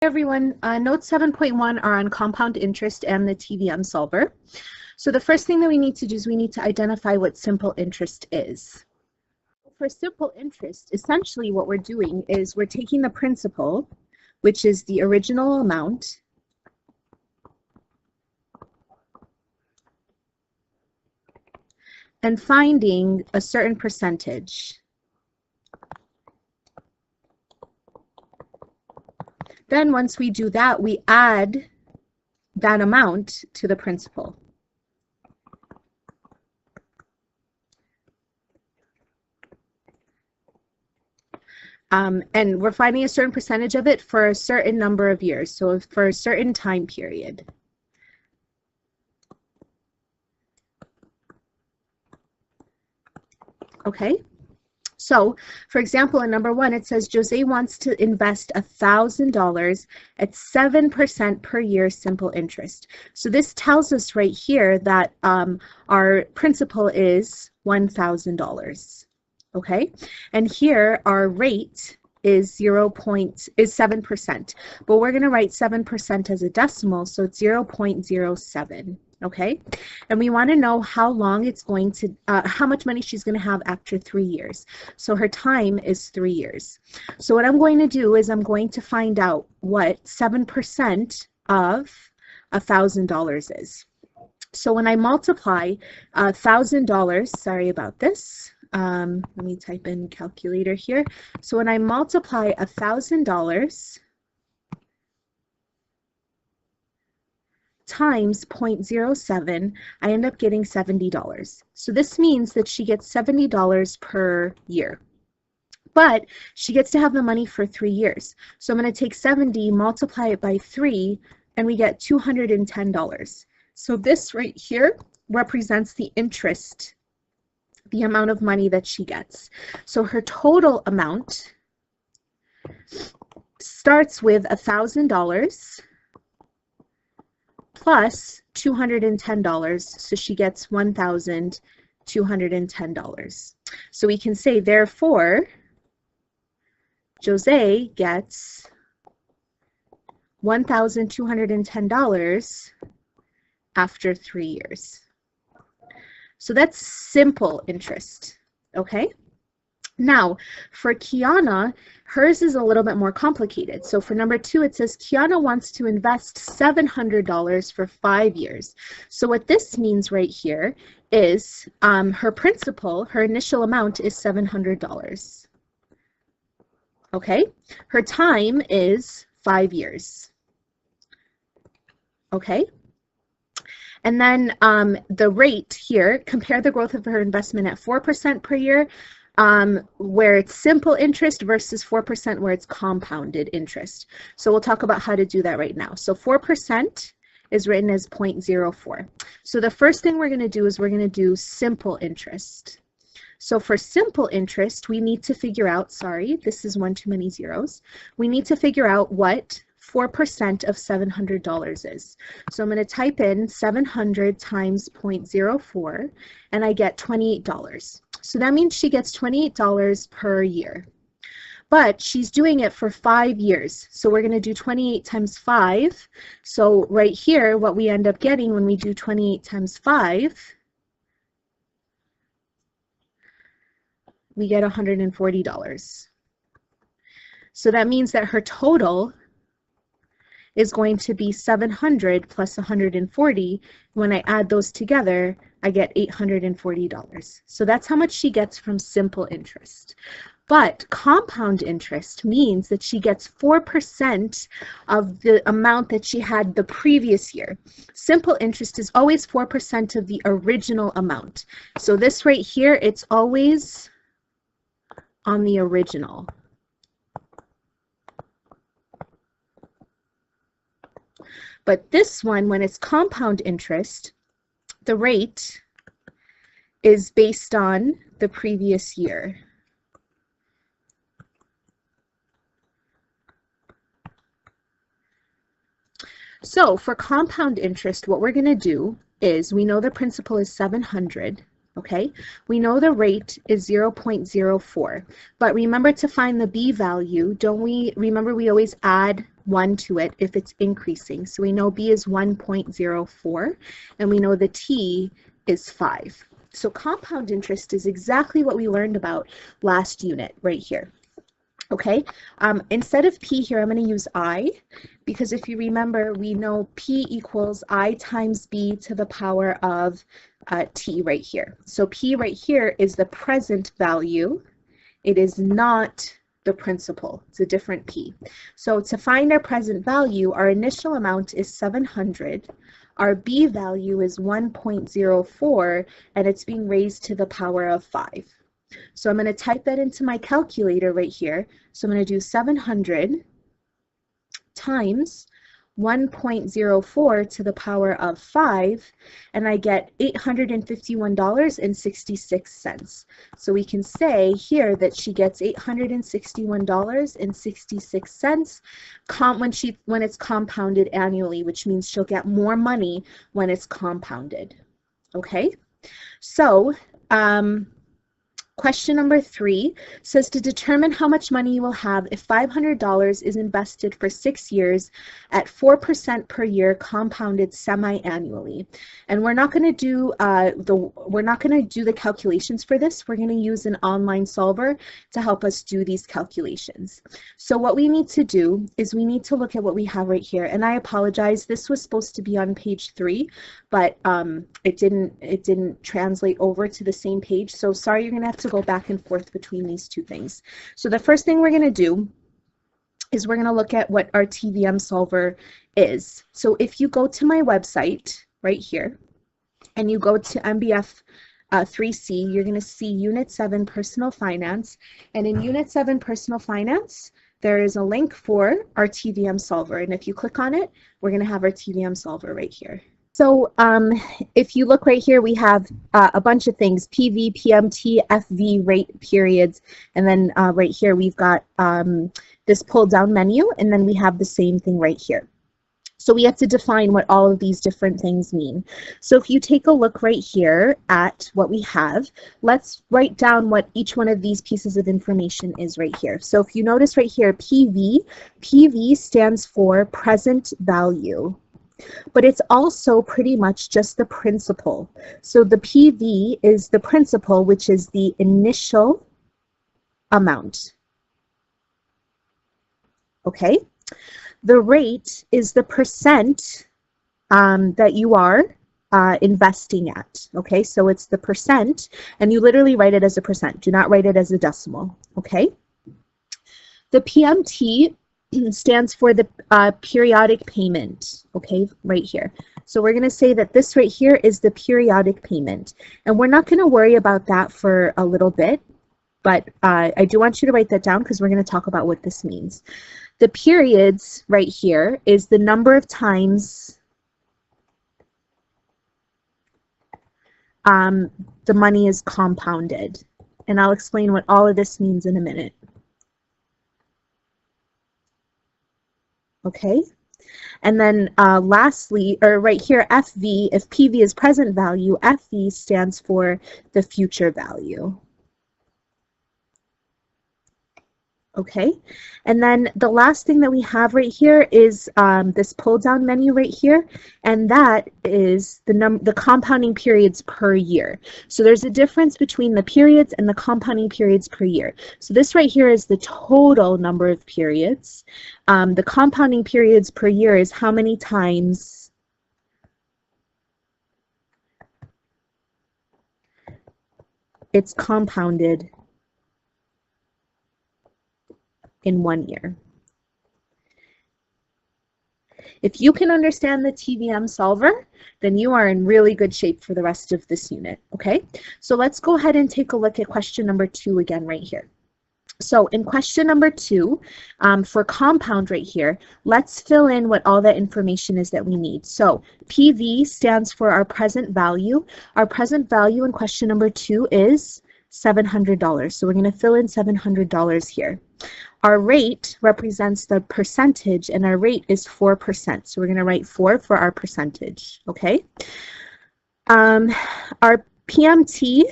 Everyone, notes 7.1 are on compound interest and the Tvm solver. So the first thing that we need to do is we need to identify what simple interest is. For simple interest, essentially what we're doing is we're taking the principal, which is the original amount, and finding a certain percentage. Then once we do that, we add that amount to the principal. And we're finding a certain percentage of it for a certain number of years, so for a certain time period. Okay? So, for example, in number 1, it says Jose wants to invest $1,000 at 7% per year simple interest. So this tells us right here that our principal is $1,000. Okay, and here our rate is 7%, but we're going to write 7% as a decimal, so it's 0.07. Okay, and we want to know how long it's going to, how much money she's going to have after 3 years. So her time is 3 years. So what I'm going to do is I'm going to find out what 7% of $1,000 is. So when I multiply $1,000, sorry about this, let me type in calculator here. So when I multiply $1,000 times 0.07, I end up getting $70. So this means that she gets $70 per year. But she gets to have the money for 3 years. So I'm going to take 70, multiply it by 3, and we get $210. So this right here represents the interest, the amount of money that she gets. So her total amount starts with $1,000 plus $210, so she gets $1,210. So we can say, therefore, Jose gets $1,210 after 3 years. So that's simple interest, okay? Now, for Kiana, hers is a little bit more complicated. So for number 2, it says Kiana wants to invest $700 for 5 years. So what this means right here is her principal, her initial amount is $700. Okay? Her time is 5 years. Okay? And then the rate here, compare the growth of her investment at 4% per year, where it's simple interest versus 4% where it's compounded interest. So we'll talk about how to do that right now. So 4% is written as 0.04. So the first thing we're going to do is we're going to do simple interest. So for simple interest, we need to figure out, sorry, this is one too many zeros. We need to figure out what 4% of $700 is. So I'm going to type in 700 times 0.04, and I get $28. So that means she gets $28 per year. But she's doing it for 5 years. So we're going to do 28 times 5. So right here, what we end up getting when we do 28 times 5, we get $140. So that means that her total is going to be 700 plus 140. When I add those together, I get $840. So that's how much she gets from simple interest. But compound interest means that she gets 4% of the amount that she had the previous year. Simple interest is always 4% of the original amount. So this right here, it's always on the original. But this one, when it's compound interest, the rate is based on the previous year. So for compound interest, what we're going to do is we know the principal is 700. Okay, we know the rate is 0.04, but remember to find the b value. Don't we remember we always add 1 to it if it's increasing. So we know b is 1.04, and we know the t is 5. So compound interest is exactly what we learned about last unit right here. Okay, instead of p here, I'm going to use I, because if you remember, we know p equals I times b to the power of t right here. So p right here is the present value. It is not the principal. It's a different p. So to find our present value, our initial amount is 700. Our b value is 1.04, and it's being raised to the power of 5. So I'm going to type that into my calculator right here. So I'm going to do 700 times 1.04 to the power of 5, and I get $851.66. So we can say here that she gets $861.66 when it's compounded annually, which means she'll get more money when it's compounded. Okay, so question number 3 says to determine how much money you will have if $500 is invested for 6 years at 4% per year compounded semi-annually. And we're not going to do the calculations for this. We're going to use an online solver to help us do these calculations. So what we need to do is we need to look at what we have right here. And I apologize, this was supposed to be on page 3, but it didn't translate over to the same page. So sorry, you're going to have to go back and forth between these two things. So the first thing we're going to do is we're going to look at what our TVM solver is. So if you go to my website right here and you go to MBF 3C, you're going to see Unit 7 Personal Finance. And in Unit 7 Personal Finance, there is a link for our TVM solver. And if you click on it, we're going to have our TVM solver right here. So if you look right here, we have a bunch of things: PV, PMT, FV, rate, periods, and then right here we've got this pull down menu, and then we have the same thing right here. So we have to define what all of these different things mean. So if you take a look right here at what we have, let's write down what each one of these pieces of information is right here. So if you notice right here, PV stands for present value. But it's also pretty much just the principal. So the PV is the principal, which is the initial amount. Okay? The rate is the percent that you are investing at. Okay? So it's the percent, and you literally write it as a percent. Do not write it as a decimal. Okay? The PMT stands for the periodic payment, okay, right here. So we're going to say that this right here is the periodic payment. And we're not going to worry about that for a little bit, but I do want you to write that down because we're going to talk about what this means. The periods right here is the number of times the money is compounded. And I'll explain what all of this means in a minute. Okay, and then lastly, or right here, FV, if PV is present value, FV stands for the future value. Okay, and then the last thing that we have right here is this pull down menu right here, and that is the compounding periods per year. So there's a difference between the periods and the compounding periods per year. So this right here is the total number of periods. The compounding periods per year is how many times it's compounded in 1 year. If you can understand the TVM solver, then you are in really good shape for the rest of this unit, okay? So let's go ahead and take a look at question number 2 again right here. So in question number 2, for compound right here, let's fill in what all that information is that we need. So PV stands for our present value. Our present value in question number 2 is $700. So we're going to fill in $700 here. Our rate represents the percentage, and our rate is 4%. So we're going to write 4 for our percentage, okay? Our PMT,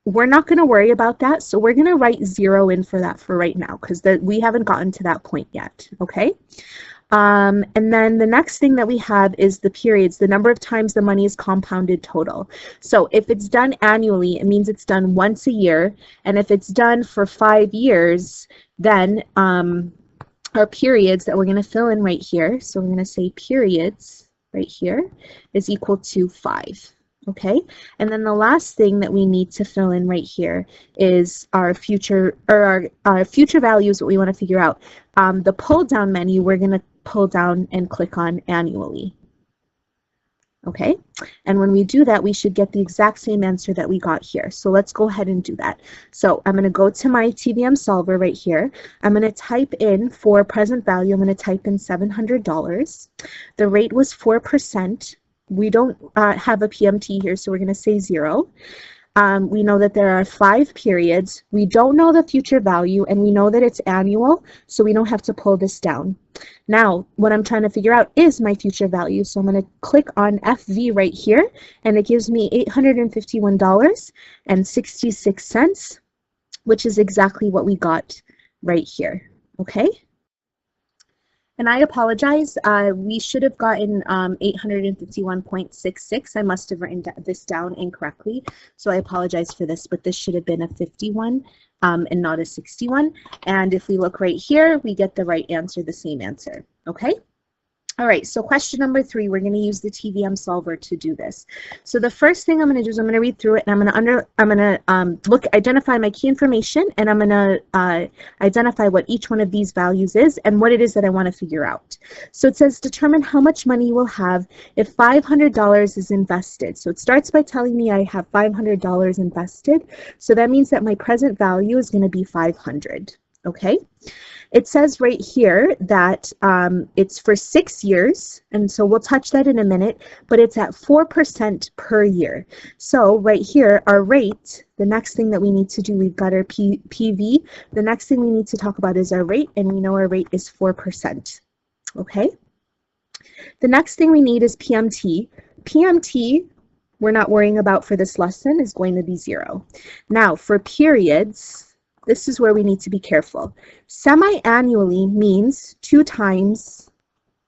we're not going to worry about that, so we're going to write 0 in for that for right now because we haven't gotten to that point yet, okay? And then the next thing that we have is the periods, the number of times the money is compounded total. So if it's done annually, it means it's done once a year. And if it's done for 5 years, then our periods that we're going to fill in right here, so we're going to say periods right here is equal to 5. Okay, and then the last thing that we need to fill in right here is our future, or our future values, what we want to figure out. The pull down menu, we're going to pull down and click on annually. Okay, and when we do that, we should get the exact same answer that we got here. So let's go ahead and do that. So I'm going to go to my TVM solver right here. I'm going to type in, for present value, I'm going to type in $700. The rate was 4%. We don't have a PMT here, so we're going to say 0. We know that there are 5 periods. We don't know the future value, and we know that it's annual, so we don't have to pull this down. Now, what I'm trying to figure out is my future value, so I'm going to click on FV right here, and it gives me $851.66, which is exactly what we got right here, okay? And I apologize, we should have gotten 851.66. I must have written this down incorrectly, so I apologize for this, but this should have been a 51 and not a 61. And if we look right here, we get the right answer, the same answer, okay? All right, so question number 3, we're going to use the TVM solver to do this. So the first thing I'm going to do is I'm going to read through it, and I'm going to identify my key information, and I'm going to identify what each one of these values is and what it is that I want to figure out. So it says determine how much money you will have if $500 is invested. So it starts by telling me I have $500 invested. So that means that my present value is going to be 500. Okay. It says right here that it's for 6 years, and so we'll touch that in a minute, but it's at 4% per year. So right here, our rate, the next thing that we need to do, we've got our PV. The next thing we need to talk about is our rate, and we know our rate is 4%. Okay? The next thing we need is PMT. PMT, we're not worrying about for this lesson, is going to be 0. Now, for periods, this is where we need to be careful. Semi-annually means 2 times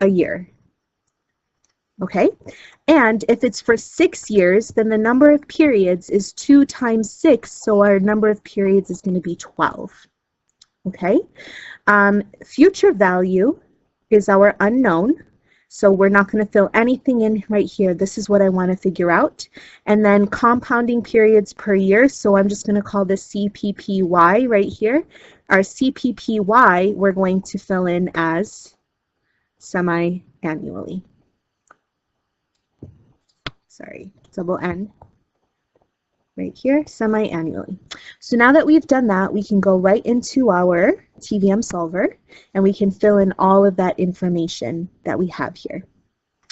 a year. Okay? And if it's for 6 years, then the number of periods is 2 times 6, so our number of periods is going to be 12. Okay? Future value is our unknown. So we're not going to fill anything in right here. This is what I want to figure out. And then compounding periods per year. So I'm just going to call this CPPY right here. Our CPPY we're going to fill in as semi-annually. Sorry, double N. Right here, semi-annually. So now that we've done that, we can go right into our TVM solver, and we can fill in all of that information that we have here.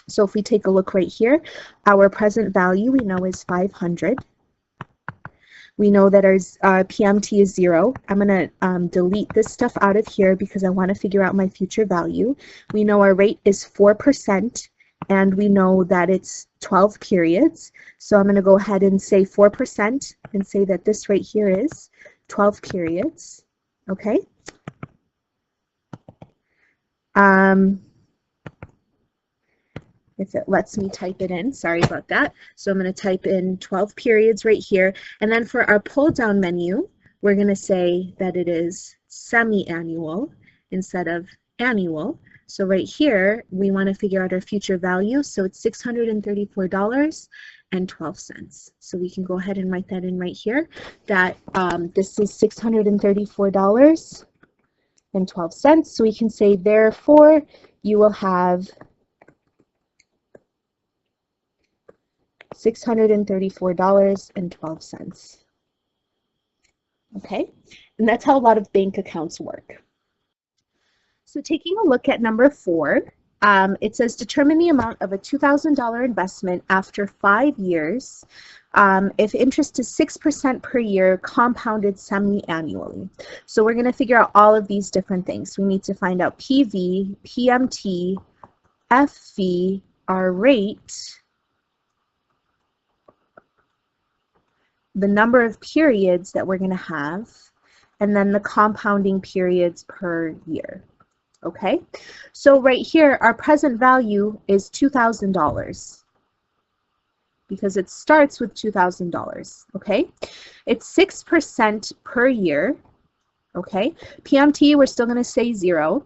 So if we take a look right here, our present value we know is 500. We know that our PMT is 0. I'm going to delete this stuff out of here because I want to figure out my future value. We know our rate is 4%. And we know that it's 12 periods. So I'm going to go ahead and say 4% and say that this right here is 12 periods. Okay. If it lets me type it in, sorry about that. So I'm going to type in 12 periods right here. And then for our pull down menu, we're going to say that it is semi-annual instead of annual. So right here, we want to figure out our future value. So it's $634.12. So we can go ahead and write that in right here, that this is $634.12. So we can say, therefore, you will have $634.12. Okay, and that's how a lot of bank accounts work. So taking a look at number 4, it says determine the amount of a $2,000 investment after 5 years if interest is 6% per year compounded semi-annually. So we're going to figure out all of these different things. We need to find out PV, PMT, FV, our rate, the number of periods that we're going to have, and then the compounding periods per year. Okay, so right here, our present value is $2,000 because it starts with $2,000. Okay, it's 6% per year. Okay, PMT, we're still going to say 0.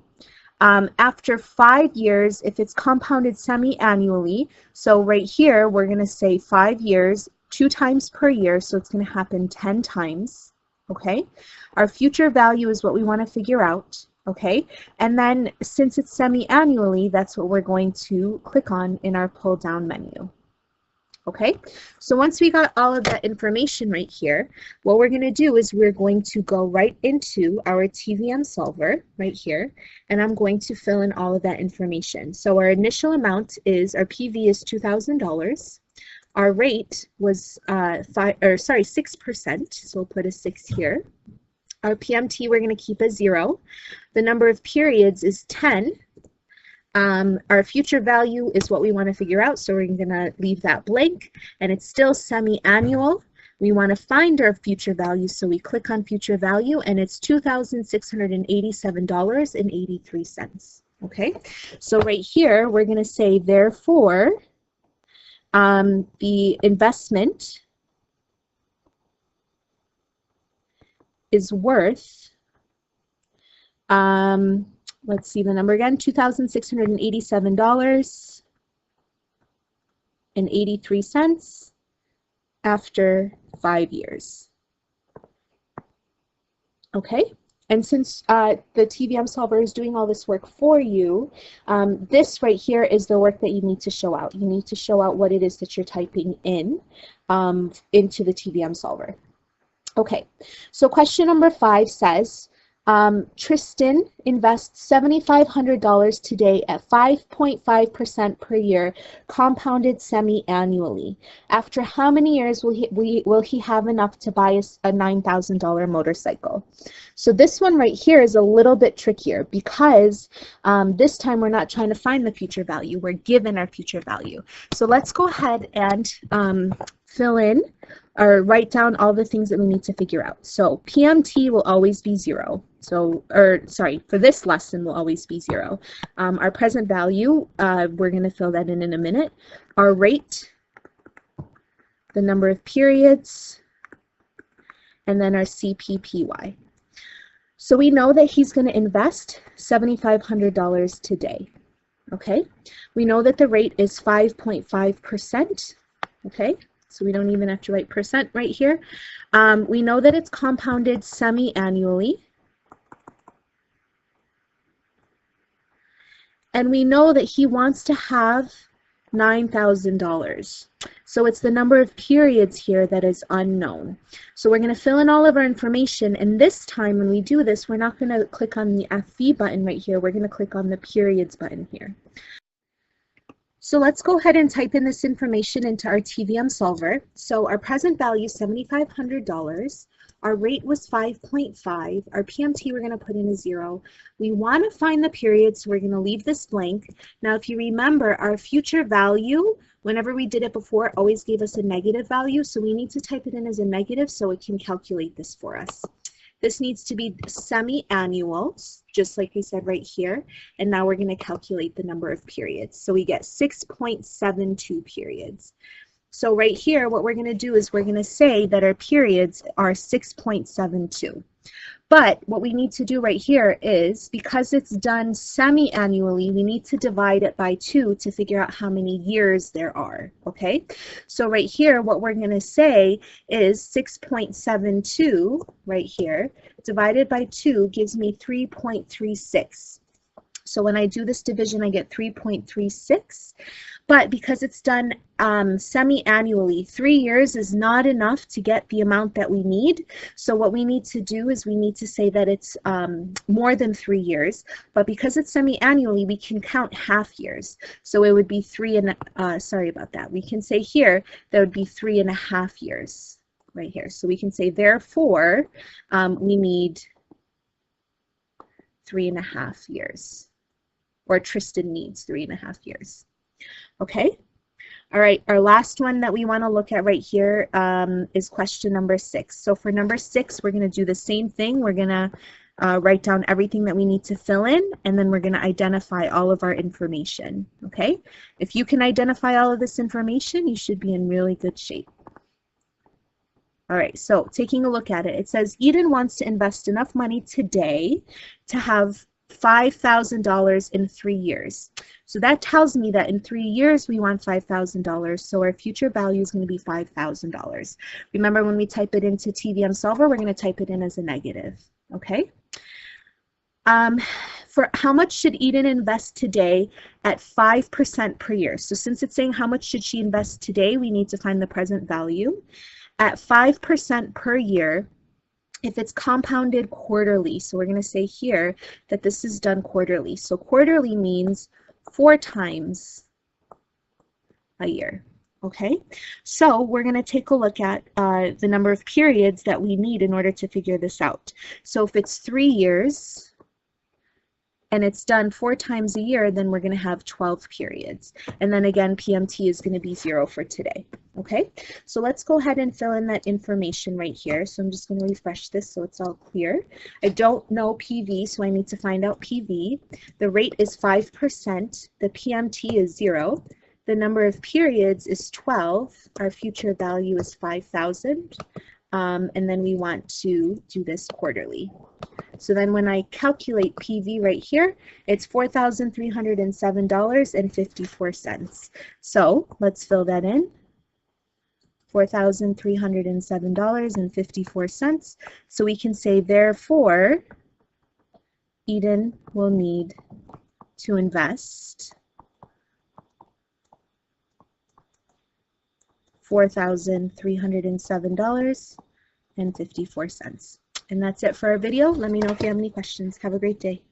After 5 years, if it's compounded semi-annually, so right here, we're going to say 5 years, 2 times per year, so it's going to happen 10 times. Okay, our future value is what we want to figure out. Okay, and then since it's semi-annually, that's what we're going to click on in our pull-down menu. Okay, so once we got all of that information right here, what we're going to do is we're going to go right into our TVM solver right here, and I'm going to fill in all of that information. So our initial amount is, our PV is $2,000. Our rate was 6%, so we'll put a 6 here. Our PMT we're going to keep as 0. The number of periods is 10. Our future value is what we want to figure out, so we're going to leave that blank, and it's still semi-annual. We want to find our future value, so we click on future value, and it's $2,687.83. Okay, so right here we're going to say, therefore, the investment is worth, let's see the number again, $2,687.83 after 5 years. Okay, and since the TVM solver is doing all this work for you, this right here is the work that you need to show out. You need to show out what it is that you're typing in into the TVM solver. Okay, so question number 5 says, Tristan invests $7,500 today at 5.5% per year, compounded semi-annually. After how many years will he have enough to buy a $9,000 motorcycle? So this one right here is a little bit trickier because this time we're not trying to find the future value. We're given our future value. So let's go ahead and fill in or write down all the things that we need to figure out. So PMT will always be 0. So, for this lesson will always be 0. Our present value, we're going to fill that in a minute. Our rate, the number of periods, and then our CPPY. So we know that he's going to invest $7,500 today. Okay, we know that the rate is 5.5%. Okay, so we don't even have to write percent right here. We know that it's compounded semi-annually. And we know that he wants to have $9,000. So it's the number of periods here that is unknown. So we're going to fill in all of our information, and this time when we do this, we're not going to click on the FV button right here. We're going to click on the periods button here. So let's go ahead and type in this information into our TVM solver. So our present value is $7,500. Our rate was 5.5. Our PMT we're going to put in a 0. We want to find the period, so we're going to leave this blank. Now if you remember, our future value, whenever we did it before, always gave us a negative value, so we need to type it in as a negative so it can calculate this for us. This needs to be semi-annual, just like we said right here, and now we're going to calculate the number of periods. So we get 6.72 periods. So right here, what we're going to do is we're going to say that our periods are 6.72. But what we need to do right here is, because it's done semi-annually, we need to divide it by 2 to figure out how many years there are, okay? So right here, what we're going to say is 6.72 right here divided by 2 gives me 3.36. So when I do this division, I get 3.36. But because it's done semi-annually, 3 years is not enough to get the amount that we need. So what we need to do is we need to say that it's more than 3 years. But because it's semi-annually, we can count half years. So it would be sorry about that. We can say here that would be 3.5 years right here. So we can say, therefore, we need 3.5 years. Or Tristan needs 3.5 years. Okay, all right, our last one that we want to look at right here is question number 6. So for number 6, we're going to do the same thing. We're going to write down everything that we need to fill in, and then we're going to identify all of our information. Okay? If you can identify all of this information, you should be in really good shape. All right, so taking a look at it, it says Eden wants to invest enough money today to have $5,000 in 3 years. So that tells me that in 3 years we want $5,000, so our future value is going to be $5,000. Remember, when we type it into Tvm Solver, we're going to type it in as a negative. Okay? For how much should Eden invest today at 5% per year? So since it's saying how much should she invest today, we need to find the present value. At 5% per year, if it's compounded quarterly, so we're going to say here that this is done quarterly. So quarterly means 4 times a year. Okay, so we're going to take a look at the number of periods that we need in order to figure this out. So if it's 3 years, and it's done 4 times a year, then we're going to have 12 periods. And then again, PMT is going to be 0 for today. Okay, so let's go ahead and fill in that information right here. So I'm just going to refresh this so it's all clear. I don't know PV, so I need to find out PV. The rate is 5%. The PMT is 0. The number of periods is 12. Our future value is 5,000. And then we want to do this quarterly. So then when I calculate PV right here, it's $4,307.54. So let's fill that in. $4,307.54. So we can say, therefore, Eden will need to invest $4,307.54. And that's it for our video. Let me know if you have any questions. Have a great day.